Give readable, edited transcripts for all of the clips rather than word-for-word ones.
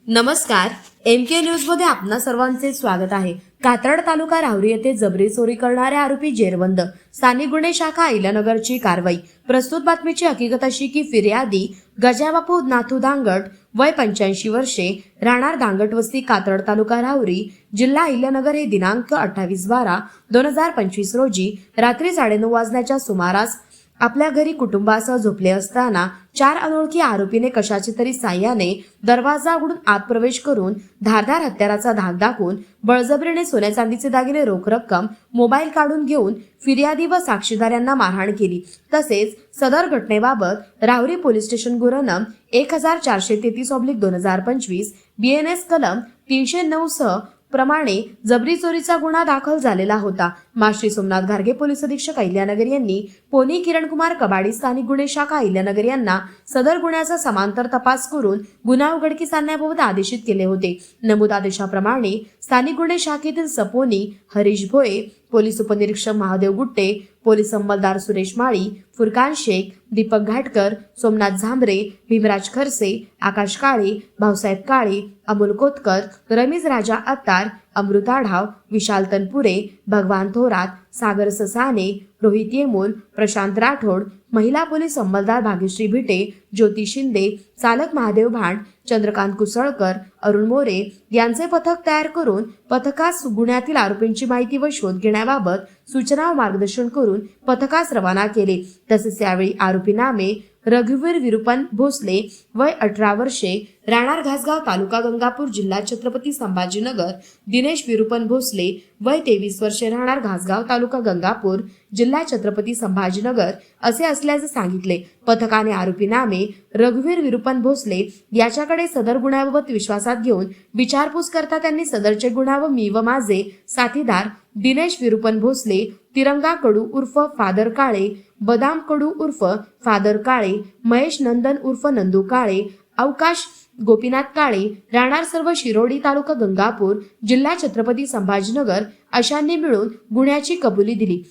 नमस्कार, MK news मध्ये आपणा सर्वांचे स्वागत आहे। कात्रड तालुका राहुरी येथे जबरी चोरी करणारे आरोपी जेरबंद। स्थानिक गुन्हे शाखा अहिल्यानगरची कारवाई। प्रस्तुत बातमीची हकीकत अशी की फिर्यादी गजाबापू नाथू दांगट वय 85 वर्षे, राहणार दांगट वस्ती, कात्रड तालुका राहुरी, जिल्हा अहिल्यानगर हे दिनांक 28/12/2025 रोजी रात्री 9:30 वाजण्याच्या सुमारास आपल्या घरी कुटुंबासह झोपले असताना 4 अनोळखी आरोपीने कशाची तरी साह्याने दरवाजा उघडून आत प्रवेश करून धारदार हत्याराचा धाक दाखवून बळजबरीने सोन्या चांदीचे दागिने, रोख रक्कम, मोबाईल काढून घेऊन फिर्यादी व साक्षीदारांना मारहाण केली। तसेच सदर घटनेबाबत राहुरी पोलीस स्टेशन गुन्हा नं 1433/2025 BNS कलम 309 सह प्रमाणे जबरी चोरीचा गुन्हा दाखल झालेला होता। माश्री सोमनाथ घारगे पोलीस अधीक्षक अहिल्यानगर यांनी पोनी किरणकुमार कबाडी स्थानिक गुन्हे शाखा अहिल्यानगर यांना सदर गुन्ह्याचा समांतर तपास करून गुन्हा उघडकीस आणण्याबाबत आदेशित केले होते। नमूद आदेशाप्रमाणे स्थानिक गुन्हे शाखेतील सपोनी हरीश भोये, पोलीस उपनिरीक्षक महादेव गुट्टे, पोलीस अंमलदार सुरेश माळी, फुरकान शेख, दीपक घाटकर, सोमनाथ झांबरे, भीमराज खरसे, आकाश काळे, भाऊसाहेब काळे, अमोल कोतकर, रमीज राजा अत्तार, अमृत आढाव, विशाल तनपुरे, भगवान थोरात, सागर ससाने, रोहित येमोल, प्रशांत राठोड, महिला पोलीस अंमलदार भाग्यश्री भिटे, ज्योती शिंदे, चालक महादेव भांड, चंद्रकांत कुसळकर, अरुण मोरे यांचे पथक तयार करून पथकास गुन्ह्यातील आरोपींची माहिती व शोध घेण्याबाबत सूचना व मार्गदर्शन करून पथकास रवाना केले। तसेच यावेळी आरोपी नामे रघुवीर विरुपन भोसले वय 18 वर्षे, राहणार घासगाव, तालुका गंगापूर, जिल्हा छत्रपती संभाजीनगर, दिनेश विरुपन भोसले वय 23 वर्षे, राहणार घासगाव, तालुका गंगापूर, जिल्हा छत्रपती संभाजीनगर असे असल्याचे सांगितले। पथकाने आरोपी नामे रघुवीर विरुपन भोसले याच्याकडे सदर गुन्ह्याबाबत विश्वासात घेऊन विचारपूस करता त्यांनी सदरचे गुन्हा व मी व माझे साथीदार दिनेश विरुपन भोसले, तिरंगा कडू उर्फ फादर काळे, बदाम कडू उर्फ फादर काळे, महेश नंदन उर्फ नंदू काळे, अवकाश गोपीनाथ काळे, राहणार सर्व शिरोडी, तालुका गंगापूर, जिल्हा छत्रपती संभाजीनगर अशांनी मिळून गुन्ह्याची कबुली दिली।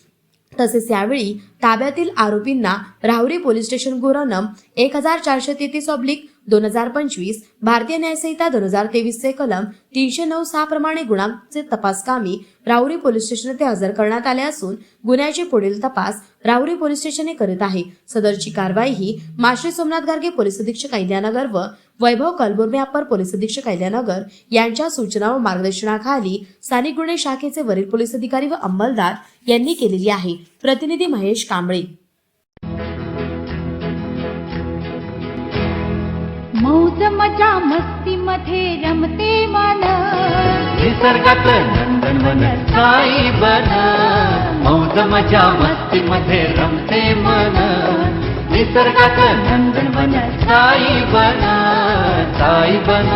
तसेच यावेळी ताब्यातील आरोपींना राहुरी पोलीस स्टेशन गुन्हा नं 1433/2025 भारतीय न्यायसंहिता 2023 चे कलम 309 प्रमाणे गुन्ह्याचे तपास कामी राहुरी पोलीस स्टेशन येथे हजर करण्यात आले असून गुन्ह्याचे पुढील तपास राहुरी पोलीस स्टेशन करीत आहे। सदरची कारवाई ही माश्री सोमनाथ घारगे पोलीस अधीक्षक अहिल्यानगर व वैभव कलबुर्मे अप्पर पोलीस अधीक्षक अहिल्यानगर यांच्या सूचना व मार्गदर्शनाखाली स्थानिक गुन्हे शाखेचे वरील पोलीस अधिकारी व अंमलदार यांनी केलेली आहे। प्रतिनिधी महेश कांबळे। मौज मजा मस्ती मध्ये रमते मन, निसर्गात नंदनवन साई बन। मौज मजा मस्ती मध्ये रमते मन, निसर्गात नंदनवन साई बन, साई बन।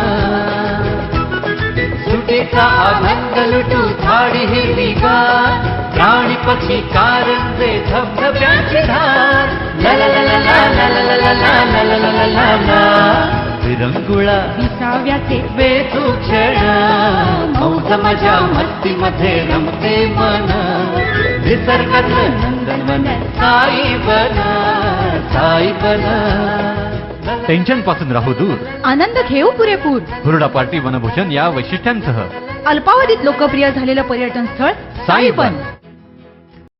सुटेचा आनंद लुटू झाडी हिरवीगार, प्राणी पक्षी कारंजे धबधब्याची धार, ला ला ला ला ला ला ला ला ला ला ला ला ला। विरंगुळा विसाव्याचे बेतू क्षण, मौज मजा मस्ती मध्ये रमते मन, निसर्गात नंदनवन साई बन, साई बन। टेन्शन पासून राहू दूर, आनंद घेऊ पुरेपूर। हुरडा पार्टी वनभूषण या वैशिष्ट्यांसह अल्पावधीत लोकप्रिय झालेलं पर्यटन स्थळ साईबन।